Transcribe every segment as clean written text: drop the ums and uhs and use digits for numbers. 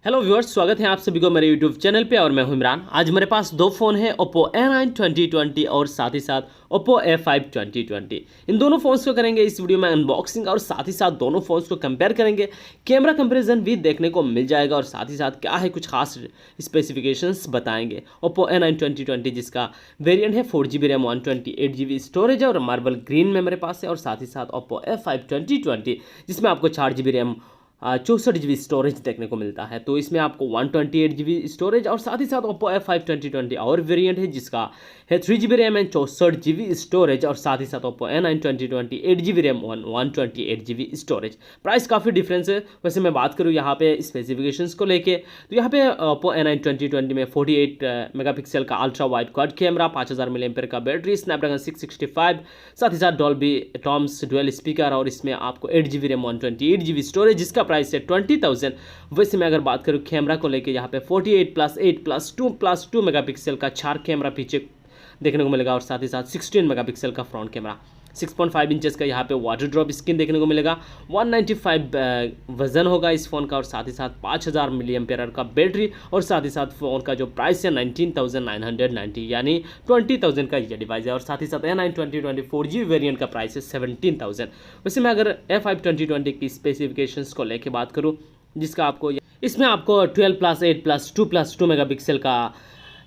Hello viewers, स्वागत है आप सभी को मेरे यूट्यूब चैनल पे और मैं हूं इमरान। आज मेरे पास दो फ़ोन है, Oppo A9 2020 और साथ ही साथ Oppo A5 2020। इन दोनों फ़ोन्स को करेंगे इस वीडियो में अनबॉक्सिंग और साथ ही साथ दोनों फ़ोन्स को कंपेयर करेंगे। कैमरा कंपैरिजन भी देखने को मिल जाएगा और साथ ही साथ क्या है कुछ खास स्पेसिफिकेशंस बताएंगे। Oppo A9 2020 जिसका वेरिएंट है 4GB रैम 128GB स्टोरेज है और मार्बल ग्रीन में मेरे पास है, और साथ ही साथ Oppo A5 2020 जिसमें आपको 4GB रैम 64GB स्टोरेज देखने को मिलता है। तो इसमें आपको 128GB स्टोरेज और साथ ही साथ Oppo A5 2020 और वेरिएंट है जिसका है 3GB RAM and 64GB storage, और साथ ही साथ Oppo A9 2020 8GB RAM 128GB storage. Price काफ़ी डिफरेंस है। वैसे मैं बात करूँ यहाँ पे स्पेसिफिकेशंस को लेके, तो यहाँ पे Oppo A9 2020 में 48 मेगापिक्सल का ultra wide quad camera, 5000 mAh का बैटरी, स्नैपड्रैगन 665, साथ ही साथ डॉल्बी एटॉम्स डुअल स्पीकर, और इसमें आपको 8GB रैम 128GB स्टोरेज जिसका प्राइस है 20,000। वैसे मैं अगर बात करूँ कैमरा को लेके, यहाँ पे 48+8+2+2 मेगापिक्सल का 4 कैमरा पीछे देखने को मिलेगा, और साथ ही साथ 16 मेगापिक्सल का फ्रंट कैमरा, 6.5 इंचेस का यहाँ पे वाटर ड्रॉप स्क्रीन देखने को मिलेगा, 195 वजन होगा इस फ़ोन का, और साथ ही साथ 5000 mAh का बैटरी, और साथ ही साथ फ़ोन का जो प्राइस है 19,990 यानी 20,000 का ये डिवाइस है, और साथ ही साथ A9 2020 4G वेरिएंट का प्राइस है 17,000। वैसे मैं अगर A5 2020 की स्पेसिफिकेशंस को लेके बात करूँ, जिसका आपको इसमें आपको 12+8+2+2 मेगापिक्सल का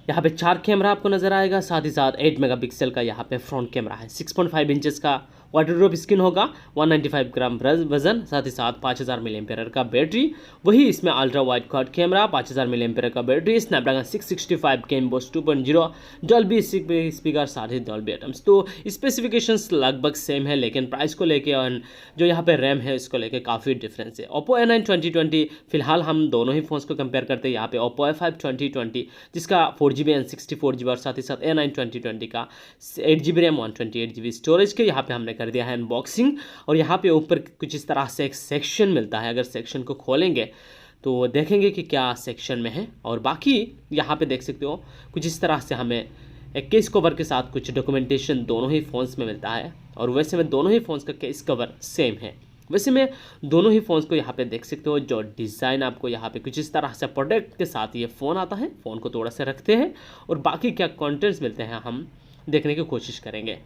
यहाँ पे 4 कैमरा आपको नजर आएगा, साथ ही साथ 8 मेगापिक्सल का यहाँ पे फ्रंट कैमरा है, 6.5 इंचेस का वाटर ड्रॉप स्क्रीन होगा, 195 ग्राम वजन, साथ ही साथ 5000 mAh का बैटरी। वही इसमें ultra wide quad camera, 5000 mAh का battery, Snapdragon 665 game boss 2.0, Dolby speaker, साथ ही डॉल्बी एटम्स। तो स्पेसिफिकेशंस लगभग सेम है, लेकिन प्राइस को लेके और जो यहाँ पे रैम है इसको लेके काफ़ी डिफरेंस है। Oppo A9 2020 फिलहाल हम दोनों ही फोन्स को कंपेयर करते हैं। यहाँ पे Oppo A5 2020 जिसका 4GB एंड 64GB, और साथ ही साथ A9 2020 का 8GB रैम 128GB स्टोरेज के यहाँ पे हमने कर दिया है अनबॉक्सिंग। और यहाँ पे ऊपर कुछ इस तरह से एक सेक्शन मिलता है, अगर सेक्शन को खोलेंगे तो देखेंगे कि क्या सेक्शन में है, और बाकी यहाँ पे देख सकते हो कुछ इस तरह से हमें एक केस कवर के साथ कुछ डॉक्यूमेंटेशन दोनों ही फ़ोन्स में मिलता है, और वैसे में दोनों ही फ़ोन्स का केस कवर सेम है। वैसे में दोनों ही फ़ोन्स को यहाँ पे देख सकते हो, जो डिज़ाइन आपको यहाँ पे कुछ इस तरह से प्रोडक्ट के साथ ये फ़ोन आता है। फ़ोन को थोड़ा सा रखते हैं और बाकी क्या कंटेंट्स मिलते हैं हम देखने की कोशिश करेंगे।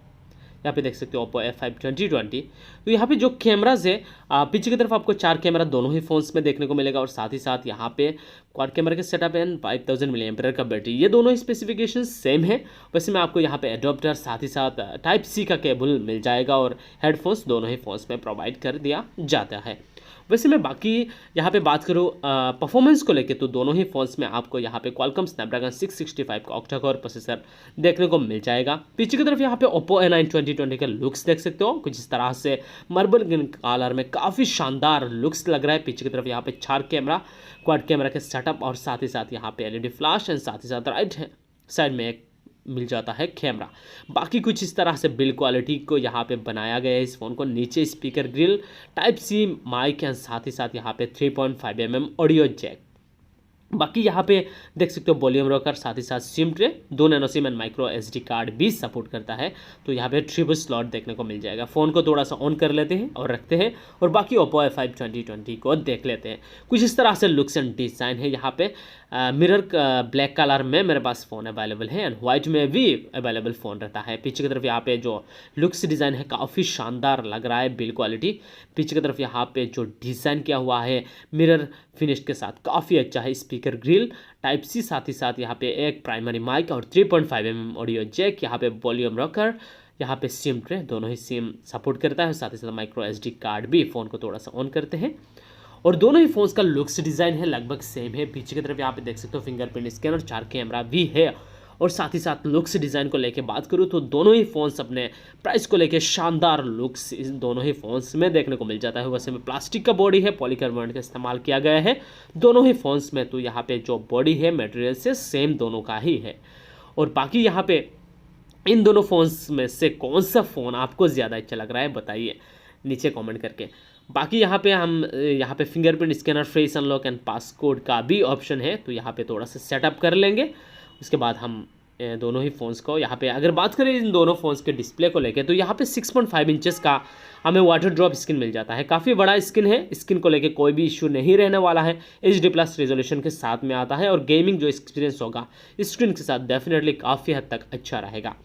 यहाँ पे देख सकते हो Oppo A5 2020। तो यहाँ पे जो कैमराज है, पीछे की तरफ आपको 4 कैमरा दोनों ही फ़ोन्स में देखने को मिलेगा, और साथ ही साथ यहाँ पे क्वाड कैमरा के सेटअप एंड 5000 mAh का बैटरी, ये दोनों ही स्पेसिफिकेशन सेम है। वैसे में आपको यहाँ पे एडोप्टर, साथ ही साथ टाइप सी का केबल मिल जाएगा, और हेडफोन्स दोनों ही फ़ोन्स में प्रोवाइड कर दिया जाता है। वैसे मैं बाकी यहाँ पे बात करूँ परफॉर्मेंस को लेके, तो दोनों ही फ़ोन्स में आपको यहाँ पे क्वालकॉम स्नैपड्रैगन 665 का ऑक्टा कोर प्रोसेसर देखने को मिल जाएगा। पीछे की तरफ यहाँ पे Oppo A9 2020 का लुक्स देख सकते हो, कुछ इस तरह से मार्बल ग्रीन कलर में काफ़ी शानदार लुक्स लग रहा है। पीछे की तरफ यहाँ पे 4 कैमरा, क्वाड कैमरा के सेटअप, और साथ ही साथ यहाँ पे LED फ्लैश, एंड साथ ही साथ राइट साइड में एक मिल जाता है कैमरा। बाकी कुछ इस तरह से बिल्ड क्वालिटी को यहाँ पे बनाया गया है इस फ़ोन को। नीचे speaker grill, type C mic, and साथ ही साथ यहाँ पे 3.5 mm ऑडियो जैक। बाकी यहाँ पे देख सकते हो वॉल्यूम रॉकर, साथ ही साथ SIM tray, 2 nano SIM and micro SD card भी सपोर्ट करता है। तो यहाँ पे ट्रिपल स्लॉट देखने को मिल जाएगा। फ़ोन को थोड़ा सा ऑन कर लेते हैं और रखते हैं, और बाकी Oppo A5 2020 को देख लेते हैं। कुछ इस तरह से लुक्स एंड डिज़ाइन है। यहाँ पे मिरर ब्लैक कलर में मेरे पास फ़ोन अवेलेबल है, एंड वाइट में भी अवेलेबल फ़ोन रहता है। पीछे की तरफ यहाँ पे जो लुक्स डिज़ाइन है काफ़ी शानदार लग रहा है, बिल्ड क्वालिटी। पीछे की तरफ यहाँ पे जो डिज़ाइन किया हुआ है मिरर फिनिश के साथ काफ़ी अच्छा है। स्पीकर ग्रिल, टाइप सी, साथ ही साथ यहाँ पे एक प्राइमरी माइक और 3.5 mm ऑडियो जैक। यहाँ पे वॉल्यूम रॉकर, यहाँ पे सिम ट्रे, दोनों ही सिम सपोर्ट करता है, साथ ही साथ माइक्रो SD कार्ड भी। फ़ोन को थोड़ा सा ऑन करते हैं, और दोनों ही फ़ोन्स का लुक्स डिज़ाइन है लगभग सेम है। पीछे की तरफ यहाँ पे देख सकते हो फिंगरप्रिंट स्कैनर, 4 कैमरा भी है। और साथ ही साथ लुक्स डिज़ाइन को लेके बात करूँ तो दोनों ही फ़ोन्स अपने प्राइस को लेके शानदार लुक्स इस दोनों ही फ़ोन्स में देखने को मिल जाता है। वैसे में प्लास्टिक का बॉडी है, पॉलीकार्बोनेट का इस्तेमाल किया गया है दोनों ही फ़ोन्स में। तो यहाँ पे जो बॉडी है मटेरियल से सेम दोनों का ही है। और बाकी यहाँ पे इन दोनों फ़ोन्स में से कौन सा फ़ोन आपको ज़्यादा अच्छा लग रहा है बताइए नीचे कमेंट करके। बाकी यहाँ पे fingerprint scanner, face unlock and passcode का भी ऑप्शन है। तो यहाँ पे थोड़ा सा सेटअप कर लेंगे, उसके बाद हम दोनों ही फ़ोन्स को। यहाँ पे अगर बात करें इन दोनों फ़ोन्स के डिस्प्ले को लेके, तो यहाँ पे 6.5 इंचेस का हमें वाटर ड्रॉप स्क्रीन मिल जाता है। काफ़ी बड़ा स्क्रीन है, स्क्रीन को लेके कोई भी इशू नहीं रहने वाला है। HD+ रेजोल्यूशन के साथ में आता है और गेमिंग जो एक्सपीरियंस होगा स्क्रीन के साथ डेफिनेटली काफ़ी हद तक अच्छा रहेगा।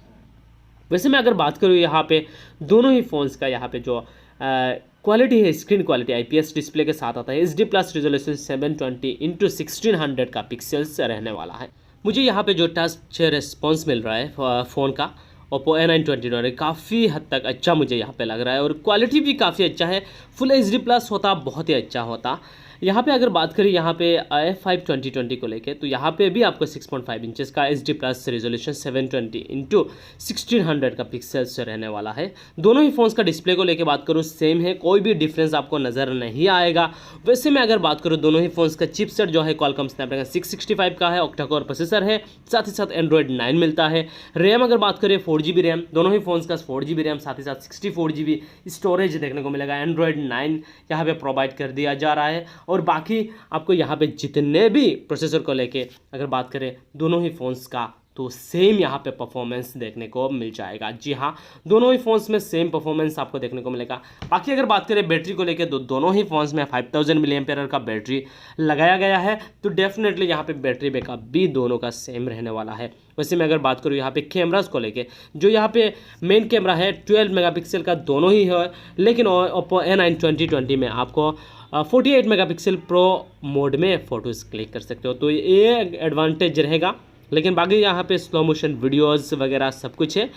वैसे मैं अगर बात करूँ यहाँ पे दोनों ही फ़ोन्स का, यहाँ पे जो क्वालिटी है, स्क्रीन क्वालिटी IPS डिस्प्ले के साथ आता है। HD+ रेजोल्यूशन 720x1600 का पिक्सल्स रहने वाला है। मुझे यहाँ पे जो टच रिस्पॉन्स मिल रहा है फ़ोन का Oppo A9 29 काफ़ी हद तक अच्छा मुझे यहाँ पे लग रहा है और क्वालिटी भी काफ़ी अच्छा है। फुल HD+ होता बहुत ही अच्छा होता। यहाँ पे अगर बात करें यहाँ पे A5 2020 को लेके, तो यहाँ पे भी आपको 6.5 इंचेस का HD+ रेजोल्यूशन 720x1600 का पिक्सल्स रहने वाला है। दोनों ही फ़ोन्स का डिस्प्ले को लेके बात करूँ सेम है, कोई भी डिफरेंस आपको नज़र नहीं आएगा। वैसे मैं अगर बात करूँ दोनों ही फ़ोन्स का चिपसेट जो है Qualcomm Snapdragon 665 का है, ऑक्टा कोर प्रोसेसर है, साथ ही साथ Android 9 मिलता है। रैम अगर बात करें 4GB रैम, दोनों ही फ़ोन्स का 4GB रैम, साथ ही साथ 64GB स्टोरेज देखने को मिलेगा। Android 9 यहाँ पे प्रोवाइड कर दिया जा रहा है और बाकी आपको यहाँ पे जितने भी प्रोसेसर को लेके अगर बात करें दोनों ही फ़ोन्स का, तो सेम यहाँ पे परफॉर्मेंस देखने को मिल जाएगा। जी हाँ, दोनों ही फ़ोन्स में सेम परफॉर्मेंस आपको देखने को मिलेगा। बाकी अगर बात करें बैटरी को लेके, तो दोनों ही फ़ोन्स में 5000 mAh का बैटरी लगाया गया है, तो डेफिनेटली यहाँ पे बैटरी बैकअप भी दोनों का सेम रहने वाला है। वैसे मैं अगर बात करूँ यहाँ पे कैमरास को लेके, जो यहाँ पे मेन कैमरा है 12 मेगापिक्सल का दोनों ही है, लेकिन Oppo A9 2020 में आपको 48 मेगापिक्सल प्रो मोड में फ़ोटोज़ क्लिक कर सकते हो, तो ये एडवांटेज रहेगा। लेकिन बाकी यहाँ पे स्लो मोशन वीडियोस वगैरह सब कुछ है।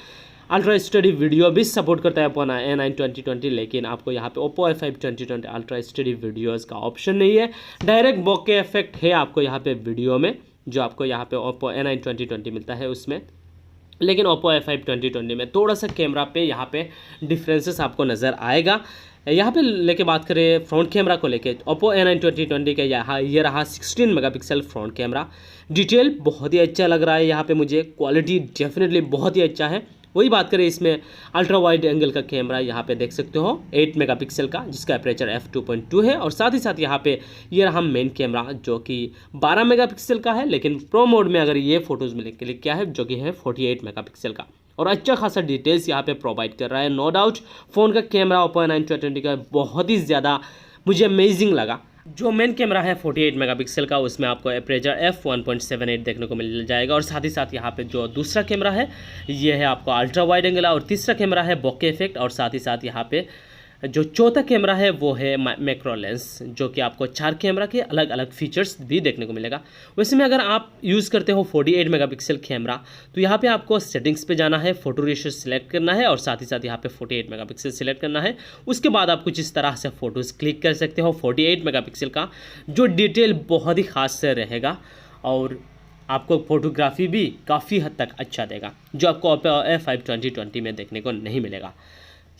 अल्ट्रा स्टडी वीडियो भी सपोर्ट करता है अपना A9 2020, लेकिन आपको यहाँ पे Oppo A5 2020 ultra study videos का ऑप्शन नहीं है। डायरेक्ट बokeh इफेक्ट है आपको यहाँ पे वीडियो में, जो आपको यहाँ पे Oppo A9 2020 मिलता है उसमें। लेकिन Oppo A5 2020 में थोड़ा सा कैमरा पे यहाँ पे डिफरेंसेस आपको नज़र आएगा। यहाँ पे लेके बात करें फ्रंट कैमरा को लेके, Oppo A9 2020 के यहाँ ये रहा 16 मेगापिक्सल फ्रंट कैमरा। डिटेल बहुत ही अच्छा लग रहा है यहाँ पे मुझे, क्वालिटी डेफिनेटली बहुत ही अच्छा है। वही बात करें इसमें अल्ट्रा वाइड एंगल का कैमरा यहाँ पे देख सकते हो 8 मेगापिक्सल का, जिसका अपर्चर f2.2 है और साथ ही साथ यहाँ पे ये रहा मेन कैमरा जो कि 12 मेगापिक्सल का है, लेकिन प्रो मोड में अगर ये फ़ोटोज़ में क्लिक किया है जो कि है 48 मेगापिक्सल का और अच्छा खासा डिटेल्स यहाँ पे प्रोवाइड कर रहा है। नो डाउट फ़ोन का कैमरा Oppo A9 2020 का बहुत ही ज़्यादा मुझे अमेजिंग लगा। जो मेन कैमरा है 48 मेगापिक्सल का, उसमें आपको अपर्चर f1.78 देखने को मिल जाएगा और साथ ही साथ यहाँ पे जो दूसरा कैमरा है ये है आपको अल्ट्रा वाइड एंगल और तीसरा कैमरा है bokeh इफेक्ट और साथ ही साथ यहाँ पे जो चौथा कैमरा है वो है मैक्रो लेंस, जो कि आपको 4 कैमरा के अलग अलग फीचर्स भी देखने को मिलेगा। वैसे में अगर आप यूज़ करते हो 48 मेगापिक्सल कैमरा, तो यहाँ पे आपको सेटिंग्स पे जाना है, फ़ोटो रेशियो सिलेक्ट करना है और साथ ही साथ यहाँ पे 48 मेगापिक्सल सिलेक्ट करना है। उसके बाद आप कुछ इस तरह से फ़ोटोज़ क्लिक कर सकते हो 48 मेगापिक्सल का, जो डिटेल बहुत ही ख़ास से रहेगा और आपको फोटोग्राफी भी काफ़ी हद तक अच्छा देगा, जो आपको Oppo A5 2020 में देखने को नहीं मिलेगा।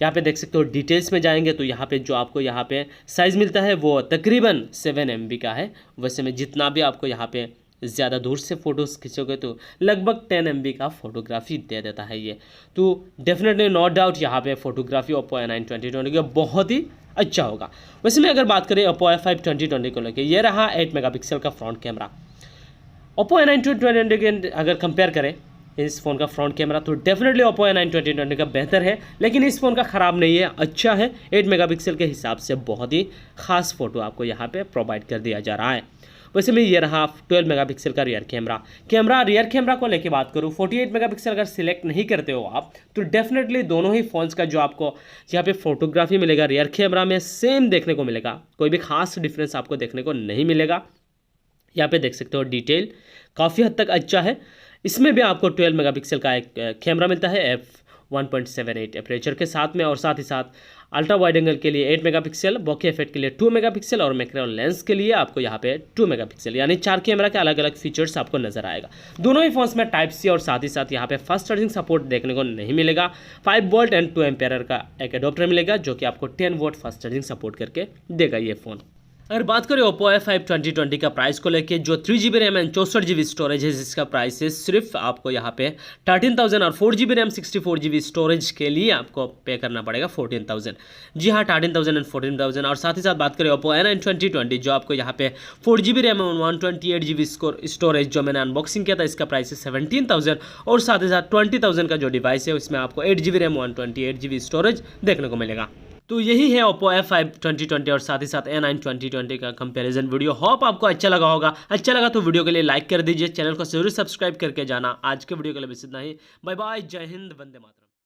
यहाँ पे देख सकते हो डिटेल्स में जाएंगे तो यहाँ पे जो आपको यहाँ पे साइज़ मिलता है वो तकरीबन 7 MB का है। वैसे में जितना भी आपको यहाँ पे ज़्यादा दूर से फ़ोटोज़ खींचोगे तो लगभग 10 MB का फोटोग्राफी दे देता है ये, तो डेफिनेटली नो डाउट यहाँ पे फोटोग्राफी Oppo A9 2020 का बहुत ही अच्छा होगा। वैसे में अगर बात करें Oppo A5 2020 को लेकर, ये रहा 8 मेगापिक्सल का फ्रंट कैमरा। Oppo A9 2020 के अगर कंपेयर करें इस फ़ोन का फ्रंट कैमरा, तो डेफिनेटली Oppo A9 2020 का बेहतर है, लेकिन इस फ़ोन का ख़राब नहीं है, अच्छा है। 8 मेगापिक्सल के हिसाब से बहुत ही ख़ास फ़ोटो आपको यहाँ पे प्रोवाइड कर दिया जा रहा है। वैसे में ये रहा 12 मेगापिक्सल का रियर कैमरा। रियर कैमरा को लेके बात करूँ, 48 मेगापिक्सल अगर सिलेक्ट नहीं करते हो आप, तो डेफिनेटली दोनों ही फ़ोन्स का जो आपको यहाँ पे फोटोग्राफी मिलेगा रियर कैमरा में सेम देखने को मिलेगा, कोई भी ख़ास डिफरेंस आपको देखने को नहीं मिलेगा। यहाँ पे देख सकते हो डिटेल काफ़ी हद तक अच्छा है। इसमें भी आपको 12 मेगापिक्सल का एक कैमरा मिलता है f1.78 अपर्चर के साथ में और साथ ही साथ अल्ट्रा वाइड एंगल के लिए 8 मेगापिक्सल, bokeh इफेक्ट के लिए 2 मेगापिक्सल और मैक्रो लेंस के लिए आपको यहाँ पे 2 मेगापिक्सल, यानी 4 कैमरा के अलग अलग फीचर्स आपको नजर आएगा। दोनों ही फोन्स में Type-C और साथ ही साथ यहाँ पे फास्ट चार्जिंग सपोर्ट देखने को नहीं मिलेगा। 5 वोल्ट एंड 2 एम्पेयर का एक एडोप्टर मिलेगा जो कि आपको 10 वोल्ट फास्ट चार्जिंग सपोर्ट करके देगा ये फ़ोन। अगर बात करें Oppo A5 2020 का प्राइस को लेके, जो 3GB RAM and 64GB storage है, जिसका प्राइस है सिर्फ आपको यहाँ पे 13,000 और 4GB रैम 64GB स्टोरेज के लिए आपको पे करना पड़ेगा 14,000। जी हाँ, 13,000 एंड 14,000। और साथ ही साथ बात करें Oppo A9 2020, जो आपको यहाँ पे 4GB रैम और 128GB स्टोरेज, जो मैंने अनबॉक्सिंग किया था, इसका प्राइस है 17,000। और साथ ही साथ 20,000 का जो डिवाइस है उसमें आपको 8GB रैम 128GB स्टोरेज देखने को मिलेगा। तो यही है Oppo A5 2020 और साथ ही साथ A9 2020 का कंपैरिजन वीडियो। होप आपको अच्छा लगा होगा। अच्छा लगा तो वीडियो के लिए लाइक कर दीजिए, चैनल को जरूर सब्सक्राइब करके जाना। आज के वीडियो के लिए बस इतना ही। बाय बाय, जय हिंद, वंदे मातरम।